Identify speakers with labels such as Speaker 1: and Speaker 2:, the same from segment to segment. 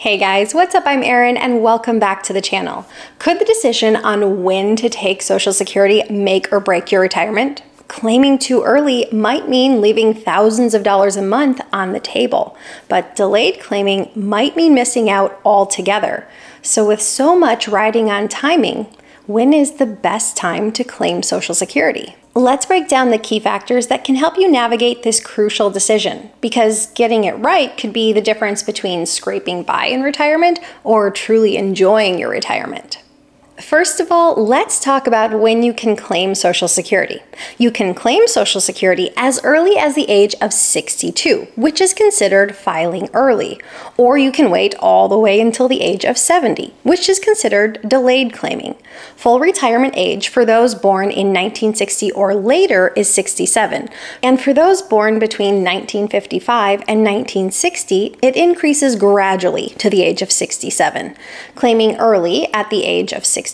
Speaker 1: Hey guys, what's up? I'm Erin and welcome back to the channel. Could the decision on when to take Social Security make or break your retirement? Claiming too early might mean leaving thousands of dollars a month on the table, but delayed claiming might mean missing out altogether. So with so much riding on timing, when is the best time to claim Social Security? Let's break down the key factors that can help you navigate this crucial decision, because getting it right could be the difference between scraping by in retirement or truly enjoying your retirement. First of all, let's talk about when you can claim Social Security. You can claim Social Security as early as the age of 62, which is considered filing early. Or you can wait all the way until the age of 70, which is considered delayed claiming. Full retirement age for those born in 1960 or later is 67. And for those born between 1955 and 1960, it increases gradually to the age of 67. Claiming early at the age of 62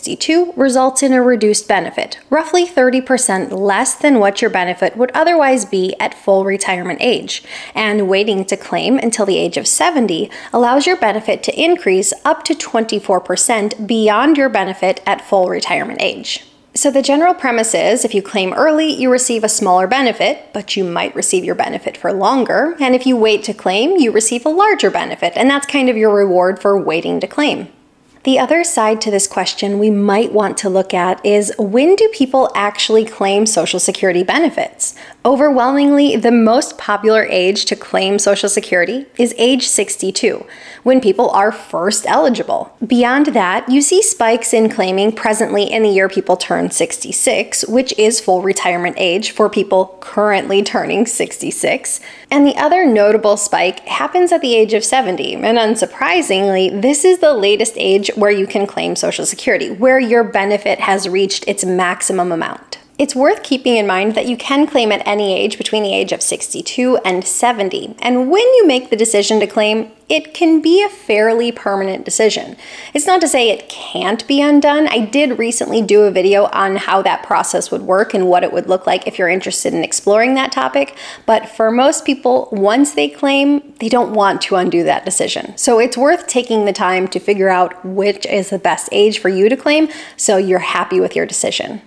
Speaker 1: results in a reduced benefit, roughly 30% less than what your benefit would otherwise be at full retirement age. And waiting to claim until the age of 70 allows your benefit to increase up to 24% beyond your benefit at full retirement age. So the general premise is, if you claim early, you receive a smaller benefit, but you might receive your benefit for longer. And if you wait to claim, you receive a larger benefit, and that's kind of your reward for waiting to claim. The other side to this question we might want to look at is, when do people actually claim Social Security benefits? Overwhelmingly, the most popular age to claim Social Security is age 62, when people are first eligible. Beyond that, you see spikes in claiming presently in the year people turn 66, which is full retirement age for people currently turning 66. And the other notable spike happens at the age of 70, and unsurprisingly, this is the latest age where you can claim Social Security, where your benefit has reached its maximum amount. It's worth keeping in mind that you can claim at any age between the age of 62 and 70, and when you make the decision to claim, it can be a fairly permanent decision. It's not to say it can't be undone. I did recently do a video on how that process would work and what it would look like if you're interested in exploring that topic, but for most people, once they claim, they don't want to undo that decision. So it's worth taking the time to figure out which is the best age for you to claim so you're happy with your decision.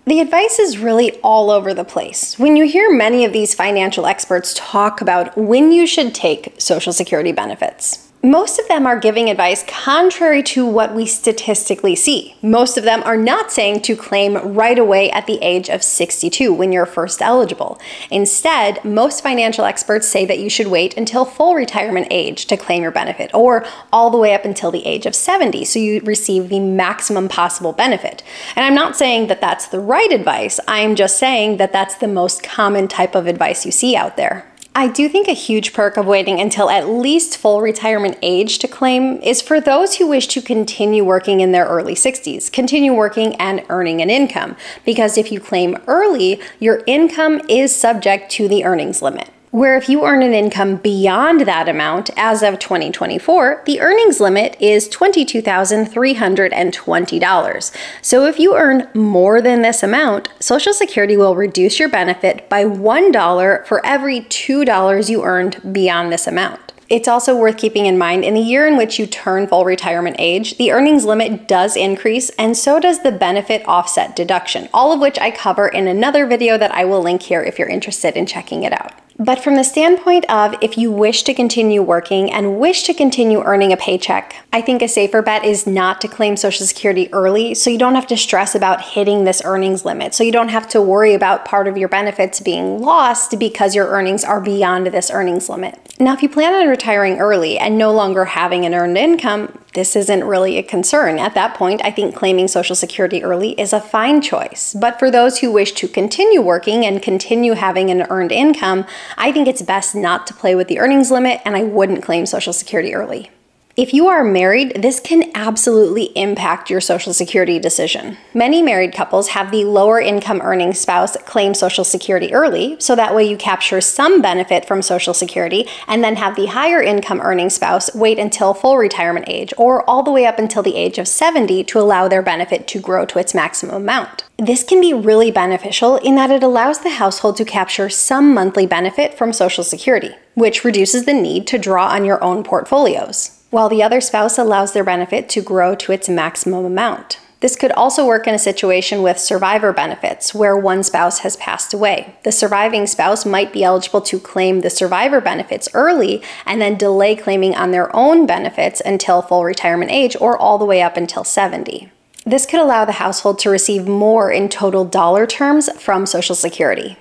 Speaker 1: The advice is really all over the place. When you hear many of these financial experts talk about when you should take Social Security benefits, most of them are giving advice contrary to what we statistically see. Most of them are not saying to claim right away at the age of 62 when you're first eligible. Instead, most financial experts say that you should wait until full retirement age to claim your benefit, or all the way up until the age of 70, so you receive the maximum possible benefit. And I'm not saying that that's the right advice, I'm just saying that that's the most common type of advice you see out there. I do think a huge perk of waiting until at least full retirement age to claim is for those who wish to continue working in their early 60s, continue working and earning an income, because if you claim early, your income is subject to the earnings limit. Where if you earn an income beyond that amount, as of 2024, the earnings limit is $22,320. So if you earn more than this amount, Social Security will reduce your benefit by $1 for every $2 you earned beyond this amount. It's also worth keeping in mind, in the year in which you turn full retirement age, the earnings limit does increase, and so does the benefit offset deduction, all of which I cover in another video that I will link here if you're interested in checking it out. But from the standpoint of if you wish to continue working and wish to continue earning a paycheck, I think a safer bet is not to claim Social Security early, so you don't have to stress about hitting this earnings limit. So you don't have to worry about part of your benefits being lost because your earnings are beyond this earnings limit. Now, if you plan on retiring early and no longer having an earned income, this isn't really a concern. At that point, I think claiming Social Security early is a fine choice. But for those who wish to continue working and continue having an earned income, I think it's best not to play with the earnings limit, and I wouldn't claim Social Security early. If you are married, this can absolutely impact your Social Security decision. Many married couples have the lower income earning spouse claim Social Security early, so that way you capture some benefit from Social Security, and then have the higher income earning spouse wait until full retirement age, or all the way up until the age of 70 to allow their benefit to grow to its maximum amount. This can be really beneficial in that it allows the household to capture some monthly benefit from Social Security, which reduces the need to draw on your own portfolios. while the other spouse allows their benefit to grow to its maximum amount. This could also work in a situation with survivor benefits, where one spouse has passed away. The surviving spouse might be eligible to claim the survivor benefits early and then delay claiming on their own benefits until full retirement age or all the way up until 70. This could allow the household to receive more in total dollar terms from Social Security.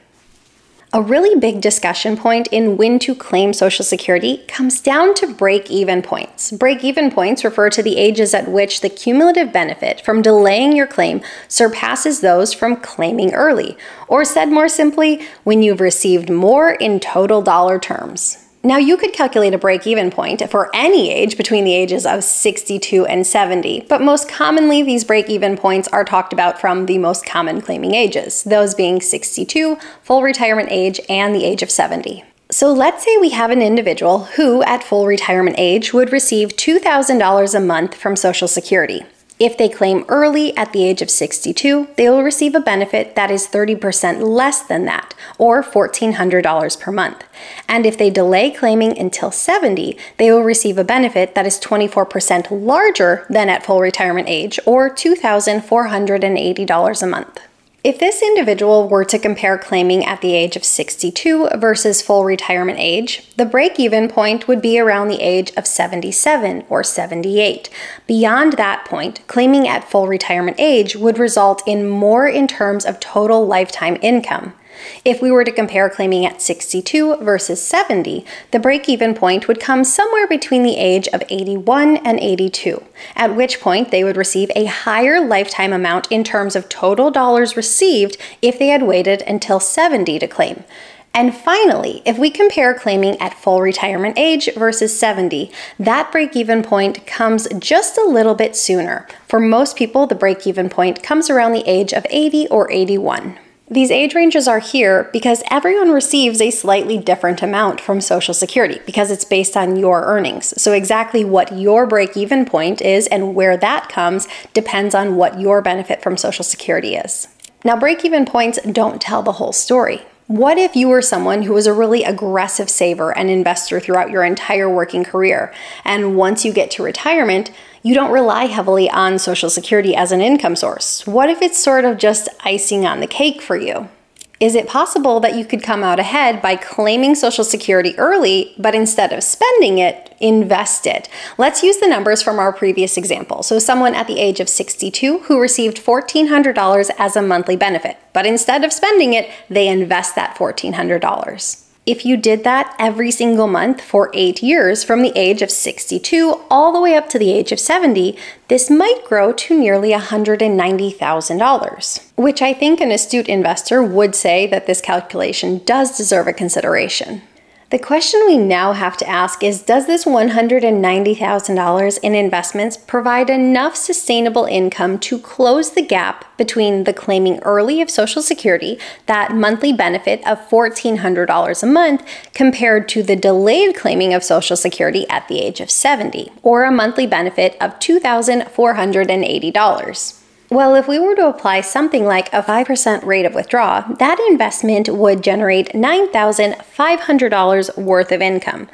Speaker 1: A really big discussion point in when to claim Social Security comes down to break-even points. Break-even points refer to the ages at which the cumulative benefit from delaying your claim surpasses those from claiming early, or said more simply, when you've received more in total dollar terms. Now, you could calculate a break-even point for any age between the ages of 62 and 70, but most commonly these break-even points are talked about from the most common claiming ages, those being 62, full retirement age, and the age of 70. So let's say we have an individual who, at full retirement age, would receive $2,000 a month from Social Security. If they claim early at the age of 62, they will receive a benefit that is 30% less than that, or $1,400 per month. And if they delay claiming until 70, they will receive a benefit that is 24% larger than at full retirement age, or $2,480 a month. If this individual were to compare claiming at the age of 62 versus full retirement age, the break-even point would be around the age of 77 or 78. Beyond that point, claiming at full retirement age would result in more in terms of total lifetime income. If we were to compare claiming at 62 versus 70, the break-even point would come somewhere between the age of 81 and 82, at which point they would receive a higher lifetime amount in terms of total dollars received if they had waited until 70 to claim. And finally, if we compare claiming at full retirement age versus 70, that break-even point comes just a little bit sooner. For most people, the break-even point comes around the age of 80 or 81. These age ranges are here because everyone receives a slightly different amount from Social Security because it's based on your earnings. So exactly what your break-even point is and where that comes depends on what your benefit from Social Security is. Now, break-even points don't tell the whole story. What if you were someone who was a really aggressive saver and investor throughout your entire working career, and once you get to retirement, you don't rely heavily on Social Security as an income source? What if it's sort of just icing on the cake for you? Is it possible that you could come out ahead by claiming Social Security early, but instead of spending it, invest it? Let's use the numbers from our previous example. So someone at the age of 62 who received $1,400 as a monthly benefit, but instead of spending it, they invest that $1,400. If you did that every single month for 8 years from the age of 62 all the way up to the age of 70, this might grow to nearly $190,000, which I think an astute investor would say that this calculation does deserve a consideration. The question we now have to ask is, does this $190,000 in investments provide enough sustainable income to close the gap between the claiming early of Social Security, that monthly benefit of $1,400 a month, compared to the delayed claiming of Social Security at the age of 70, or a monthly benefit of $2,480? Well, if we were to apply something like a 5% rate of withdrawal, that investment would generate $9,500 worth of income.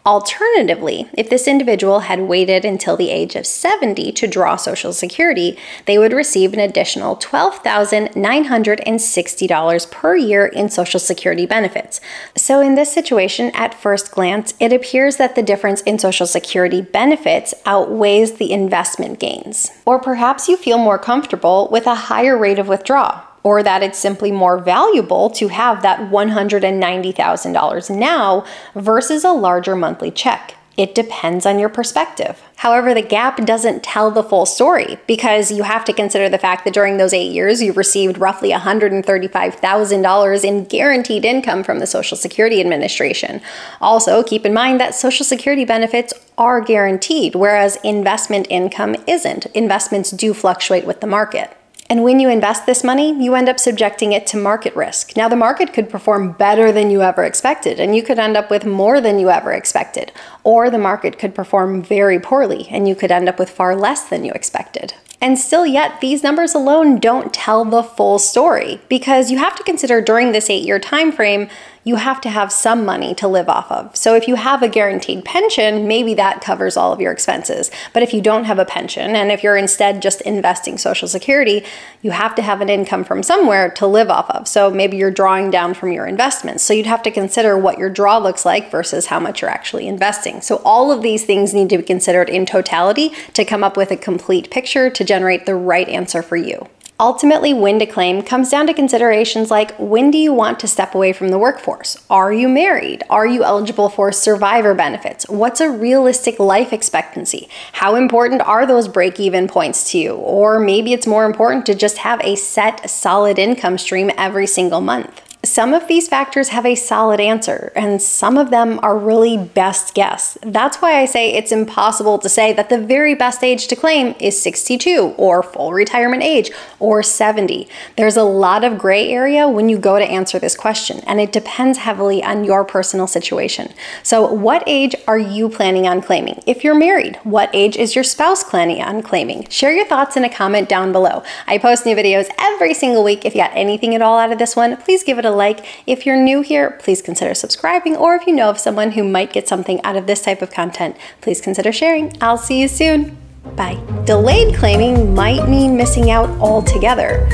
Speaker 1: Alternatively, if this individual had waited until the age of 70 to draw Social Security, they would receive an additional $12,960 per year in Social Security benefits. So in this situation, at first glance, it appears that the difference in Social Security benefits outweighs the investment gains. Or perhaps you feel more comfortable with a higher rate of withdrawal, or that it's simply more valuable to have that $190,000 now versus a larger monthly check. It depends on your perspective. However, the gap doesn't tell the full story because you have to consider the fact that during those 8 years, you've received roughly $135,000 in guaranteed income from the Social Security Administration. Also, keep in mind that Social Security benefits are guaranteed, whereas investment income isn't. Investments do fluctuate with the market. And when you invest this money, you end up subjecting it to market risk. Now, the market could perform better than you ever expected, and you could end up with more than you ever expected. Or the market could perform very poorly, and you could end up with far less than you expected. And still yet, these numbers alone don't tell the full story, because you have to consider during this 8-year time frame, you have to have some money to live off of. So if you have a guaranteed pension, maybe that covers all of your expenses. But if you don't have a pension, and if you're instead just investing Social Security, you have to have an income from somewhere to live off of. So maybe you're drawing down from your investments. So you'd have to consider what your draw looks like versus how much you're actually investing. So all of these things need to be considered in totality to come up with a complete picture to generate the right answer for you. Ultimately, when to claim comes down to considerations like, when do you want to step away from the workforce? Are you married? Are you eligible for survivor benefits? What's a realistic life expectancy? How important are those break-even points to you? Or maybe it's more important to just have a set, solid income stream every single month. Some of these factors have a solid answer, and some of them are really best guess. That's why I say it's impossible to say that the very best age to claim is 62 or full retirement age or 70. There's a lot of gray area when you go to answer this question, and it depends heavily on your personal situation. So what age are you planning on claiming? If you're married, what age is your spouse planning on claiming? Share your thoughts in a comment down below. I post new videos every single week. If you got anything at all out of this one, please give it a like. If you're new here, please consider subscribing, or if you know of someone who might get something out of this type of content, please consider sharing. I'll see you soon. Bye. Delayed claiming might mean missing out altogether.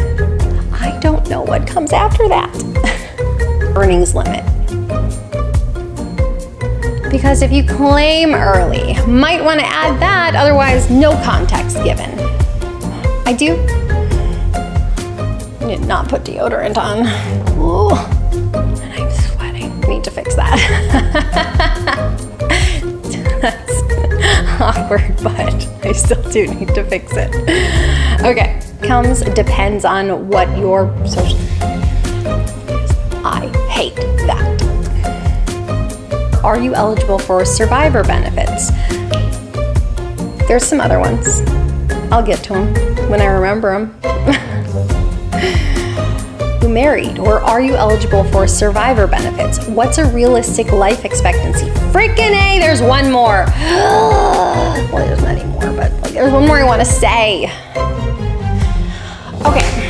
Speaker 1: I don't know what comes after that. Earnings limit. Because if you claim early, might want to add that, otherwise no context given. I did not put deodorant on. Ooh, and I'm sweating. Need to fix that. That's awkward, but I still do need to fix it. Okay, depends on what your social... I hate that. Are you eligible for survivor benefits? There's some other ones. I'll get to them when I remember them. You married, or are you eligible for survivor benefits? What's a realistic life expectancy? Freaking A, there's one more. Well, there's many more, but like, there's one more I want to say. Okay.